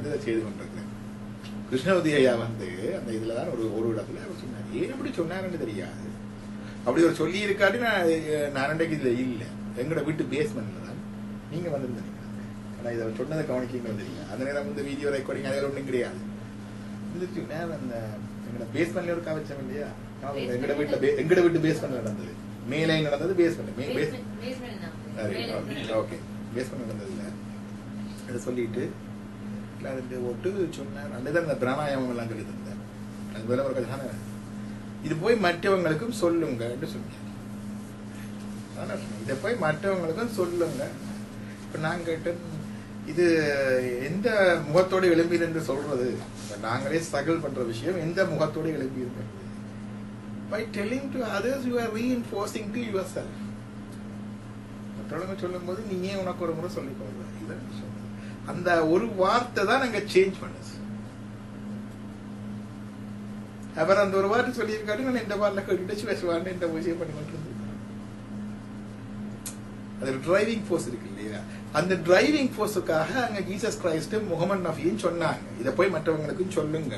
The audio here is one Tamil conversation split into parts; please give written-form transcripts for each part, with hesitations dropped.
வந்து இதை செய்து கொண்டிருக்கிறேன். கிருஷ்ணவதி ஐயா வந்து அந்த இதுல தான் ஒரு இடத்துல அவர் சொன்னார். ஏன் அப்படி சொன்னாருன்னு தெரியாது. அப்படி ஒரு சொல்லி இருக்காட்டி நான் அன்றைக்கு இதுல இல்லை. எங்களோட வீட்டு பேஸ்மெண்ட்ல தான் நீங்க வந்திருந்தீங்க. ஆனா இதை சொன்னதை கவனிக்கீங்க வந்துருங்க. அந்த நேரம் வந்து வீடியோ ரெக்கார்டிங் அதில் ஒன்றும் கிடையாது. அந்த எங்களோட பேஸ்மெண்ட்ல ஒரு கவச்சம் இல்லையா, எங்கட வீட்டு பேஸ்மெண்ட் நடந்தது. மேலே நடந்தது பேஸ்மெண்ட். ஓகே, பேஸ்மெண்ட் நடந்தது இல்லை. அதை சொல்லிட்டு அது ஒட்டு சொன்னார். அந்த பிராணாயாமம் எல்லாம் சொல்லி தந்தேன். அது வேற ஒரு கதை. இது போய் மற்றவங்களுக்கும் சொல்லுங்க சொன்னேன். இதை போய் மற்றவங்களுக்கும் சொல்லுங்க. இப்ப நான் கேட்டேன், இது எந்த முகத்தோடு எழும்பியது என்று சொல்றது, நாங்களே ஸ்ட்ரகிள் பண்ற விஷயம் எந்த முகத்தோடு எழும்பியிருக்கு. By telling to others you are reinforcing to yourself. மற்றவங்க சொல்லும் போது நீ ஏன் உனக்கு ஒரு முறை சொல்லிக்கொள்ள, அந்த ஒரு வார்த்தை தான் நாங்க சேஞ்ச் பண்ணுது. அவர் அந்த ஒரு வார்த்தை சொல்லியிருக்காரு, நான் இந்த வாரில் கேட்டுட்டு பேசுவான்னு இந்த விஷயம் பண்ணி கொண்டிருந்தேன். அது டிரைவிங் ஃபோர்ஸ் இருக்கு இல்லையா, அந்த டிரைவிங் ஃபோர்ஸுக்காக அங்க ஜீசஸ் கிரைஸ்ட் முகமது நபின்னு சொன்னாங்க, இதை போய் மற்றவங்களுக்கும் சொல்லுங்க.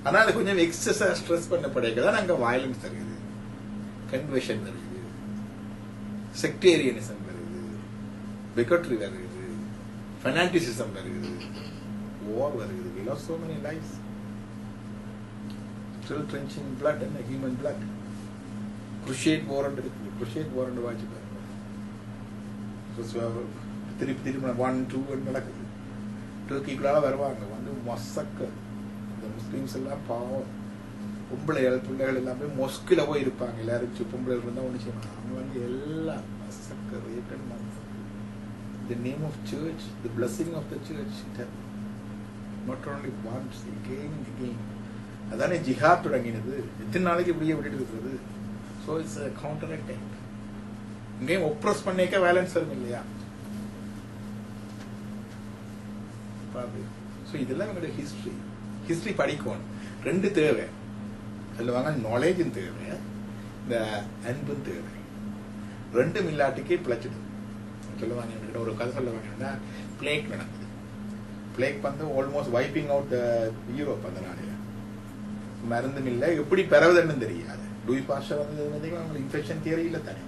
ஆனா அது கொஞ்சம் எக்ஸஸா ஸ்ட்ரெஸ் பண்ணப்படையதான் அங்க வயலன்ஸ் தருது, கன்வர்ஷன் வருது, செக்டேரியனிசம் வருது, பிகட்ரி வருது, ஃபெனாட்டிசிசம் வருது, வார் வருது. We lost so many lives, still trenching blood and human blood. Crusade war இருக்கு, Crusade war வாட்சி பாருங்க. திருப்பி 1, 2 நடக்குது. டர்க்கிக்குள்ளால வருவாங்க வந்து மொசக்கர். இந்த முஸ்லீம்ஸ் எல்லாம் பாவம், பிள்ளைகள் எல்லாமே மொஸ்கில போய் இருப்பாங்க. எல்லாரும் பொம்பளைகள் இருந்தா ஒண்ணு செய்வாங்க. அவங்க வந்து எல்லாம் மொசக்கர், the name of church, the blessing of the church, not only once, again and again. அதானே ஜிஹாத் தொடங்கினது. எத்தனை நாளைக்கு இப்படியே விட்டுட்டு இருக்கிறது? So it's counter attack. இங்கேயும் ஒப்ரஸ் பண்ணிக்க வேலன்ஸ் வரும் இல்லையா? ஸோ இதெல்லாம் எங்களோட ஹிஸ்டரி படிக்கணும். 2 தேவை சொல்லுவாங்க, நாலேஜும் தேவை, இந்த அன்பும் தேவை. 2 இல்லாட்டிக்கே பிழைச்சிடும் சொல்லுவாங்க. என்கிட்ட ஒரு கதை சொல்லுவாங்கன்னா, பிளேக் நடக்குது. பிளேக் வந்து ஆல்மோஸ்ட் வைப்பிங் அவுட் யூரோப். அந்த நாளையில மருந்தும் இல்லை, எப்படி பரவுதுன்னு தெரியாது. லூயி பாஸ்டர் வந்து அவங்களுக்கு இன்ஃபெக்ஷன் தியரி இல்லை தானே.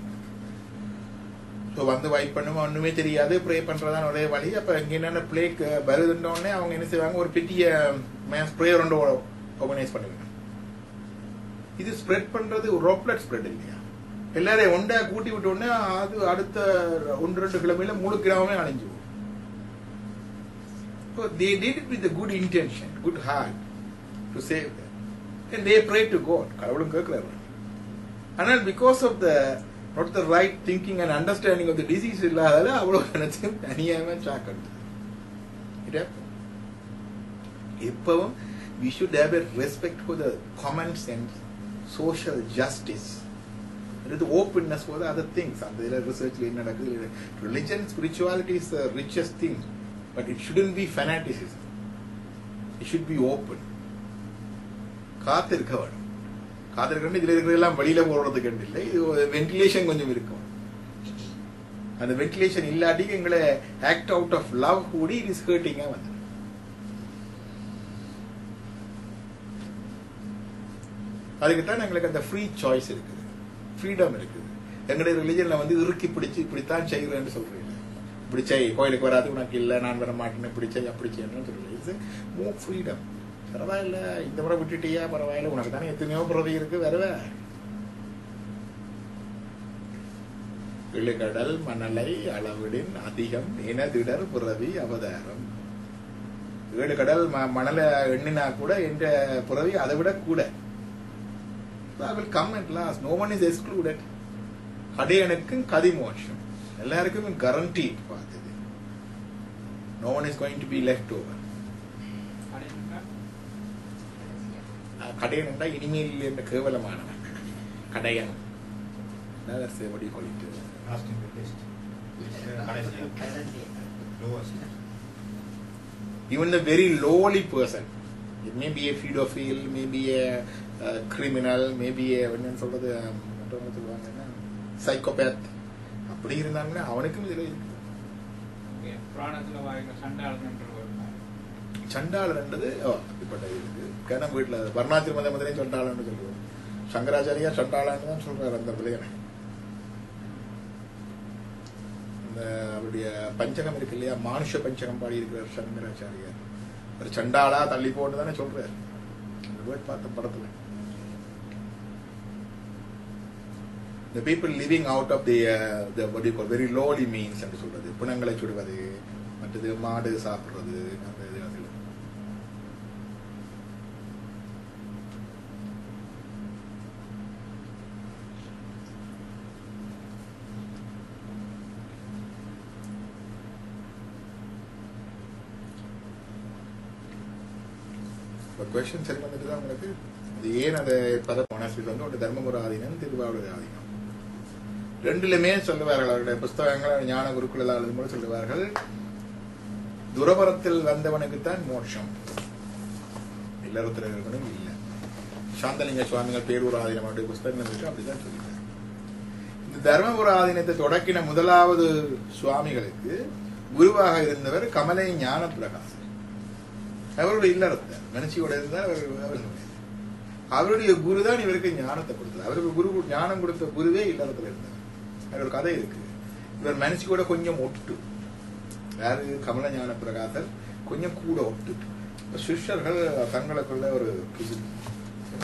ஸோ வந்து வைப் பண்ணுவோம், ஒன்றுமே தெரியாது, ப்ரே பண்ணுறதான் ஒரே வழி. அப்போ இங்கே என்னென்ன பிளேக் வருதுன்னொடனே அவங்க என்ன செய்வாங்க, ஒரு பெரிய ஸ்ப்ரே ரெண்டு ஆர்கனைஸ் பண்ணுவாங்க. இது ஸ்ப்ரெட் பண்ணுறது ரோப்லெட் ஸ்ப்ரெட் இல்லையா, எல்லாரையும் ஒன்றா கூட்டி விட்ட உடனே அது அடுத்த 1-2 கிலோமீட்டர் முழு கிராமமே அழிஞ்சு. So they did it with a good intention, good heart to save them. And they prayed to God. கடவுளும் கேட்கிறாரு. ஆனால் because of the not the right thinking and understanding of the disease இல்லாதால அவ்வளவு நினைச்சும் தனியாம சாக்கணும். எப்பவும் we should have a respect for the common sense, social justice, and the openness for the other things. அந்த research என்ன நடக்குது, religion, spirituality is the richest thing, but it shouldn't be fanaticism. It should be open. காத்திருக்க வேணும். காத்திருக்க இதுல இருக்கிறதெல்லாம் வெளியில போடுறதுக்கு இல்லை, இது வென்டிலேஷன் கொஞ்சம் இருக்கும். அந்த வென்டிலேஷன் இல்லாட்டிக்கு எங்களை ஆக்ட் அவுட் ஆஃப் லவ் கூடி இட் இஸ் ஹர்ட்டிங்கா வந்து. அதுக்குத்தான் எங்களுக்கு அந்த ஃப்ரீ சாய்ஸ் இருக்குது, ஃப்ரீடம் இருக்குது. எங்களுடைய ரிலிஜன்ல வந்து இறுக்கி பிடிச்சு இப்படித்தான் செய்கிறேன்னு சொல்றீங்க, இப்படி செய், கோயிலுக்கு வராது உனக்கு இல்லை, நான் வர மாட்டேன்னு, இப்படி செய் அப்படி செய்யணும்னு சொல்றீங்க. இது மோர் ஃப்ரீடம். பரவாயில்ல, இந்த முறை விட்டுட்டியா பரவாயில்ல, உனக்கு தானே எத்தனையோ பிறவி இருக்கு, வருவ. இழுகடல் மணலை அளவிடின் அதிகம் எனதிடர் பிறவி அவதாரம். 7 கடல் மணலை எண்ணினா கூட என்ற பிறவி அதை விட கூட. I will come at last. No one is excluded. அடையனுக்கும் கதி மோட்சம் எல்லாருக்கும் guaranteed பார்த்தது. No one is going to be left over. கடையன் என்றால் இனிமேல் என்ற கேவலமானவன் கடையன். Even the very lowly person, it may be a pedophile, may be a criminal, may be a சொல்றது சைக்கோபேத், அப்படி இருந்தாங்கன்னா அவனுக்கும் இதில் இருக்கு. சண்டாளன் என்றது இப்பட்ட இருக்கு கேன வீட்டுல வர்ணாத்திரி மத முதலையும் சண்டாளன்னு சொல்லுவோம். சங்கராச்சாரியா சண்டாளன்னு தான் சொல்றாரு அந்த பிள்ளைகளை. இந்த அவருடைய பஞ்சகம் இருக்கு இல்லையா, மானுஷ பஞ்சகம் பாடி இருக்கிறார் சங்கராச்சாரியார். ஒரு சண்டாளா தள்ளி போட்டு தானே சொல்றாரு அந்த வேர்ட் பார்த்த படத்துல. The people living out of the what do you call very lowly means என்று சொல்றது, பிணங்களை சுடுவது, மற்றது மாடு சாப்பிடுறது, அந்த இது அது. கொஸ்டின் சரி வந்துட்டு தான் உங்களுக்கு இது ஏன் அதை பத மனசில் வந்து ஒரு தர்மபுர ஆதீனம், திருவாவூர் ஆதீனம் ரெண்டுலுமே சொல்லுவார்கள். அவருடைய புஸ்தகங்கள் ஞான குருக்குள் எழுதும் போது சொல்லுவார்கள், துரபரத்தில் வந்தவனுக்குத்தான் மோட்சம், இல்லறத்தில் இருக்கணும் இல்லை. சாந்தலிங்க சுவாமிகள் பேரூர் ஆதீனம் அவருடைய புஸ்தகங்கள் இருக்கு, அப்படிதான் சொல்லுவார். இந்த தர்மபுர ஆதீனத்தை தொடக்கின முதலாவது சுவாமிகளுக்கு குருவாக இருந்தவர் கமலை ஞான பிரகாசர். அவருடைய இல்லறத்தை மனசியோட இருந்தார். அவருடைய குரு தான் இவருக்கு ஞானத்தை கொடுத்தார். அவருக்கு குரு ஞானம் கொடுத்த குருவே இல்லறத்துல இருந்தார். ஒரு கதை இருக்கு. இவர் மனசு கூட கொஞ்சம் ஒட்டு, யாரு கமல ஞான பிரகாசர் கொஞ்சம் கூட ஒட்டு. சிஷ்யர்கள் தங்களுக்குள்ள ஒரு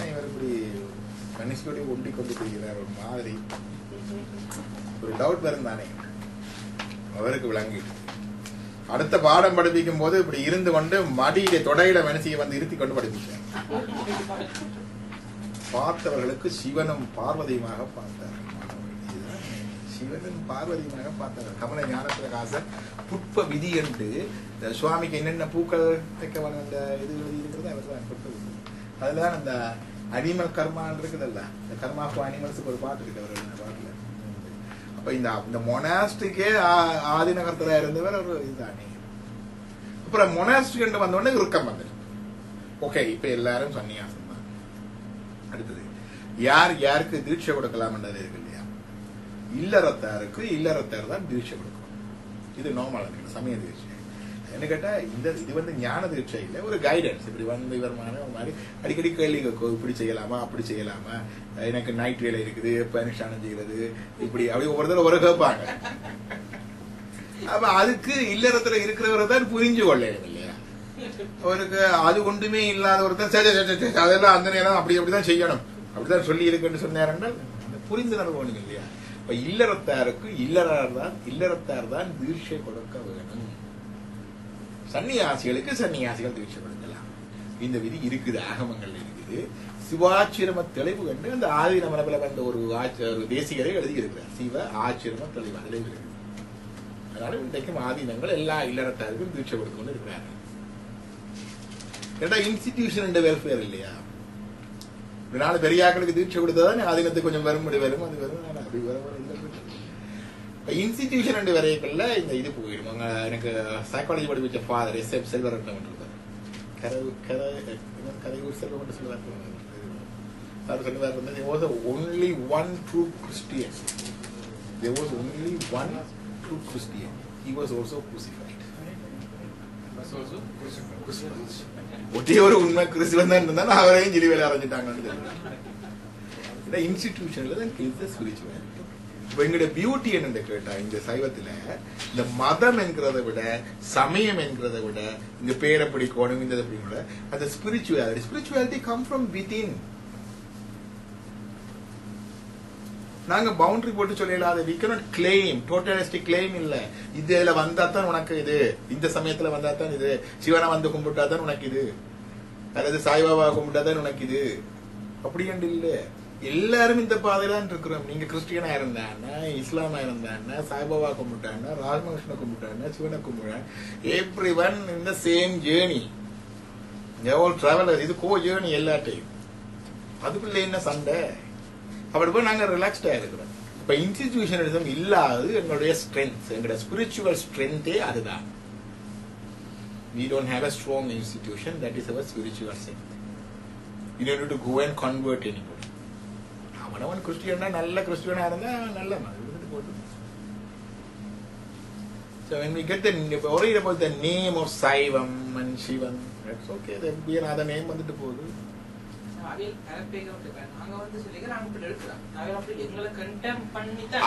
இவர் இப்படி மனசோட ஒண்டி கொண்டு போகிறார் ஒரு மாதிரி ஒரு டவுட் வரும் தானே அவருக்கு விளங்கிட்டு. அடுத்த பாடம் படிப்பிக்கும் போது இப்படி இருந்து கொண்டு மடியில தொடையில மனசியை வந்து இருத்தி கொண்டு படிப்பிச்சார். பார்த்தவர்களுக்கு சிவனும் பார்வதியுமாக பார்த்தார். சிவனும் பார்வதியுமாக பார்த்தார். கமல ஞான பிரகாசர் புட்ப விதி என்று சுவாமிக்கு என்னென்ன பூக்கள் தைக்க அந்த இது இருக்கிறது அவர் தான் புட்ப விதி. அதுலதான் அந்த அனிமல் கர்மான்னு இருக்குதல்ல, இந்த கர்மா ஃபார் அனிமல்ஸுக்கு ஒரு பாட்டு இருக்கு அவர்கள் பாட்டுல. அப்ப இந்த மொனாஸ்டிக்கே ஆதிநகரத்துல இருந்தவர் ஒரு இதுதானே. அப்புறம் மொனாஸ்டிக் என்று வந்த உடனே இறுக்கம் வந்துடும். ஓகே, இப்ப எல்லாரும் சன்னியாசம் தான். அடுத்தது யார் யாருக்கு தீட்சை கொடுக்கலாம்ன்றது இருக்கு இல்லையா, இல்லறத்தாருக்கு இல்லறத்தார் தான் தீட்சை கொடுக்கணும். இது நார்மல் இருக்கு சமய தீட்சை. என்ன கேட்டா இது வந்து ஞான தீட்சை இல்லை, ஒரு கைடன்ஸ். இப்படி வந்து இவர் மாதிரி அடிக்கடி கேள்வி இப்படி செய்யலாமா அப்படி செய்யலாமா, எனக்கு நைட் வேலை இருக்குது எப்ப அனுஷ்டானம் செய்யறது, இப்படி அப்படி ஒவ்வொருத்தர் ஒரு கேட்பாங்க. அப்ப அதுக்கு இல்லறத்துல இருக்கிறவரை தான் புரிஞ்சு கொள்ளணும் இல்லையா. அவருக்கு அது ஒன்றுமே இல்லாத ஒருத்தர் அதெல்லாம் அந்த நேரம் அப்படி அப்படிதான் செய்யணும் அப்படிதான் சொல்லி இருக்குன்னு சொன்னார்கள். புரிந்துணர்வு வேணும் இல்லையா. இப்ப இல்லறத்தாருக்கு இல்லறத்தார் தான் தீட்சை கொடுக்க வேணும். சன்னியாசிகளுக்கு சன்னியாசிகள் தீட்சை கொடுக்கலாம். இந்த விதி இருக்குது, ஆகமங்கள் இருக்குது. சிவாச்சிரம தெளிவு கண்டு அந்த ஆதீன மரபில் வந்த ஒரு தேசிகரை எழுதி இருக்கிறார். சிவ ஆச்சிரம தெளிவு அதில் இருக்கு. அதனால இன்றைக்கும் ஆதீனங்கள் எல்லா இல்லறத்தாருக்கும் தீட்சை கொடுக்கணும்னு இருக்கிறார்கள். ஏன்னா இன்ஸ்டிடியூஷன் வெல்ஃபேர் இல்லையா. இதனால பெரியாக்களுக்கு தீட்சை கொடுத்ததான் ஆதீனத்துக்கு கொஞ்சம் வரும்படி வரும், அது வரும், அப்படி வரும். இன்ஸ்டிடியூஷன் ரெண்டு வரைக்குள்ள இந்த இது போயிடும். எனக்கு சைக்காலஜி படிப்பிச்ச ஃபாதர் S.M. செல்வரட்னம் இருப்பார். கரையூர் செல்வம் என்று சொல்லுவார். அவர் சொல்லுவார், there was only one true Christian. There was only one true Christian. He was also crucified. ஒரே ஒரு உண்மை கிறிஸ்துவன் தான் இருந்தாலும் அவரையும் ஜிலிவேல அரைஞ்சிட்டாங்க. இன்ஸ்டிடியூஷன்ல தான் ஸ்பிரிச்சுவாலிட்டி. இப்ப எங்களுடைய பியூட்டி என்ன கேட்டா, இந்த சைவத்துல இந்த மதம் என்கிறத விட சமயம் என்கிறத விட இந்த பேரை பிடிக்கணும் இந்த விட அந்த ஸ்பிரிச்சுவாலிட்டி கம் ஃப்ரம் வித்தின். நாங்க பவுண்டரி போட்டு சொல்லலாத we cannot claim totalistic claim இல்ல. இதுல வந்தா தான் உனக்கு இது, இந்த சமயத்துல வந்தா தான் இது, சிவனை வந்து கும்பிட்டா தான் உனக்கு இது, அல்லது சாய்பாபா கும்பிட்டா தான் உனக்கு இது, அப்படி என்று இல்ல. எல்லாரும் இந்த பாதையில இருக்கிறோம். நீங்க கிறிஸ்டியனா இருந்தான்னா, இஸ்லாமா இருந்தான்னா, சாய்பாபா கும்பிட்டான்னா, ராமகிருஷ்ண கும்பிட்டான்னா, சிவனை கும்பிட்டான், every one in the same journey. Traveller, இது கோ ஜேர்னி எல்லாட்டையும். அதுக்குள்ள என்ன சண்டை? அப்படி போய் நாங்க ரிலாக்ஸ்டா இருக்கிறோம். இப்ப இன்ஸ்டிடியூஷனலிசம் இல்லாது எங்களுடைய ஸ்ட்ரென்த், எங்களுடைய ஸ்பிரிச்சுவல் ஸ்ட்ரென்த்தே அதுதான். We don't have a strong institution, that is our spiritual strength. You don't need to go and convert anybody. அவனவன் கிறிஸ்டியனா நல்ல கிறிஸ்டியனா இருந்தா நல்ல போட்டு So when we get worried about the name of Saivam and Shivan, that's okay. There will be another name வந்துட்டு போகுது.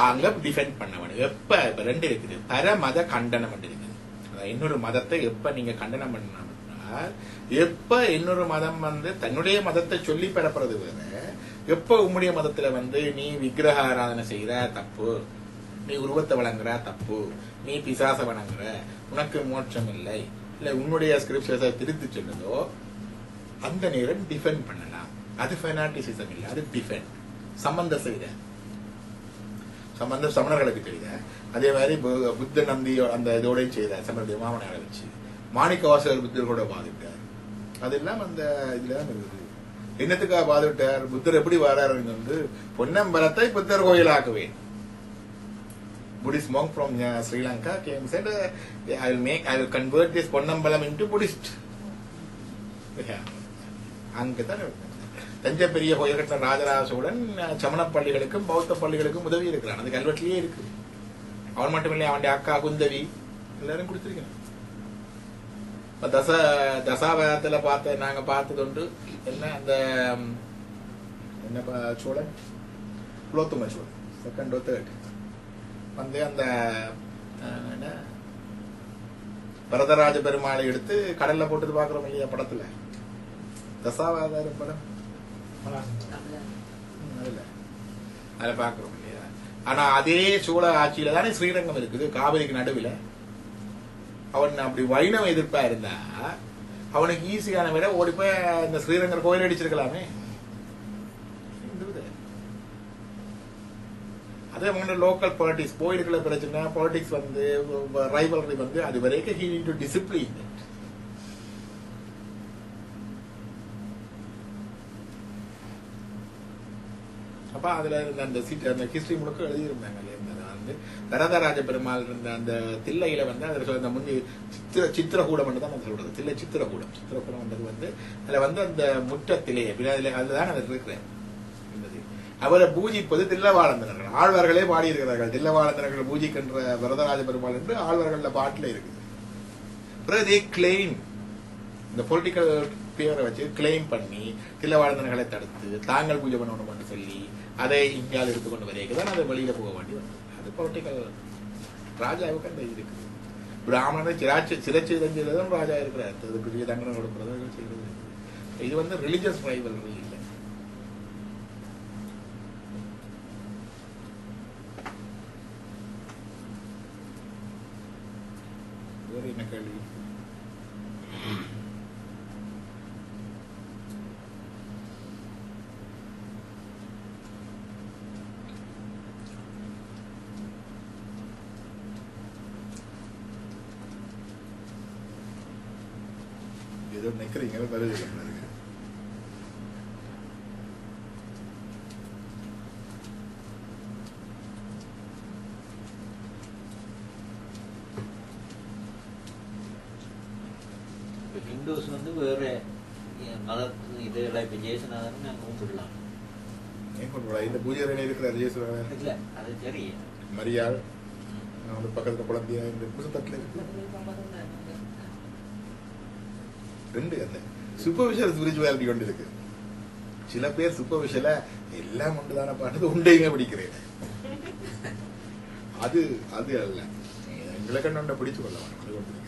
அங்க டிஃபெண்ட் பண்ண வேணும். எப்ப ரெண்டு இருக்குது, பரமத கண்டனம் இருக்குது. இன்னொரு மதத்தை எப்ப நீங்க கண்டனம் பண்ணா, எப்ப இன்னொரு மதம் தன்னுடைய மதத்தை சொல்லி பெறப்படுறது வேற, எப்ப உம்முடைய மதத்துல நீ விக்கிரக ஆராதனை செய்யற தப்பு, நீ உருவத்தை வழங்குற தப்பு, நீ பிசாச வணங்குற, உனக்கு மோட்சம் இல்லை, இல்ல உன்னுடைய ஸ்கிரிப்சர்ஸை திருத்தி சொல்லுதோ அந்த நேரம் டிஃபெண்ட் பண்ணலாம். அது ஃபெனாட்டிசிசம் இல்லை, அது டிஃபெண்ட். சம்பந்த செய்த சம்பந்த சமணர்களுக்கு செய்த அதே மாதிரி புத்த நந்தி அந்த இதோடையும் செய்த சமணருடைய மாமனாரை வச்சு மாணிக்கவாசகர் புத்தர்களோட பாதிட்டார். அதெல்லாம் அந்த இதுலதான் இருக்குது. என்னத்துக்காக பாதிட்டார்? புத்தர் எப்படி வராரு? பொன்னம்பலத்தை புத்தர் கோயிலாக்குவேன். Buddhist monk from Sri Lanka came and said, I will convert this Ponnambalam into Buddhist. அங்கதான் தஞ்சை பெரிய கோயில் கட்டின ராஜராஜ சோழன் சமண பள்ளிகளுக்கும் பௌத்த பள்ளிகளுக்கும் உதவி இருக்கிறான். அது கல்வெட்டிலேயே இருக்கு. அவன் மட்டுமில்லை, அவனுடைய அக்கா குந்தவி எல்லாரும் கொடுத்திருக்கேன். தசாவதத்துல நாங்க பார்த்தது உண்டு. என்ன அந்த என்ன சோழன், குலோத்துங்க சோழன், செகண்ட் தேர்ட் அந்த வரதராஜ பெருமாளை எடுத்து கடல்ல போட்டு பாக்குறோம் இல்லையா படத்துல, தசாவதார படம் அதுல பாக்குறோம் இல்லையா. ஆனா அதே சோழ ஆட்சியில தானே ஸ்ரீரங்கம் இருக்குது, காவிரிக்கு நடுவில். அவன் அப்படி வைணவ எதிர்ப்பா இருந்தா அவனுக்கு ஈஸியான விட ஓடி போய் இந்த ஸ்ரீரங்கர் கோயில் அடிச்சிருக்கலாமே. அதே மாதிரி லோக்கல் பாலிடிக்ஸ் கோயிலுக்குள்ள பிரச்சனை, பாலிடிக்ஸ் ரைவல்ரி அது வரைக்கும் he need to discipline it. அப்ப அதுல இருந்த அந்த ஹிஸ்டரி முழுக்க எழுதியிருந்தாங்க. வரதராஜ பெருமாள் இருந்த அந்த தில்லையில அதுல முந்தி சித்திரகூடம் தான் சொல்றது. தில்லை சித்திரகூடம் வந்தது அதுல அந்த முற்றத்திலே அதுதான் அது இருக்கிறேன். அவரை பூஜிப்பது தில்லவாளந்தனர்கள். ஆழ்வார்களே பாடியிருக்கிறார்கள், தில்லவாளந்தனர்கள் பூஜிக்கின்ற வரதராஜ பெருமாள் என்று ஆழ்வார்கள பாட்டுல இருக்குது. பிறகு கிளைம் இந்த பொலிட்டிக்கல் பேரை வச்சு கிளைம் பண்ணி தில்லவாளந்தனர்களை தடுத்து தாங்கள் பூஜை பண்ணணும் என்று சொல்லி அதை இந்தியாவில் எடுத்துக்கொண்டு வரைக்குதான் அதை வெளியில போக வேண்டி வந்தது. அது பொலிட்டிக்கல் ராஜாவுக்கு அந்த இருக்குது. பிராமணரை சிரச்சிதம் ராஜா இருக்கிறார், பெரிய தண்டனை கொடுக்கிறது செய்யறது. இது ரிலிஜியஸ் ரைவல்ரி இல்லை. என்ன கேள்வி? ஏதோ நிக்கிறீங்க வருது. ஹிந்துஸ் வேற மத இதெல்லாம் இப்ப ஜெயசநாதன் நாங்க கும்பிடலாம். இந்த பூஜை இருக்கிற ஜெயசநாதன் இல்ல, அது சரி. மரியாள் பக்கத்துல குழந்தைய இந்த புத்தகத்துல ரெண்டு அந்த சூப்பர்ஃபிஷியல் ஸ்பிரிச்சுவாலிட்டி கொண்டு இருக்கு. சில பேர் சூப்பர்ஃபிஷியல எல்லாம் ஒன்றுதான பாட்டு உண்டையுமே பிடிக்கிறேன். அது அது அல்ல, எங்களை கண்ணொண்ட பிடிச்சு கொள்ள வேணும்.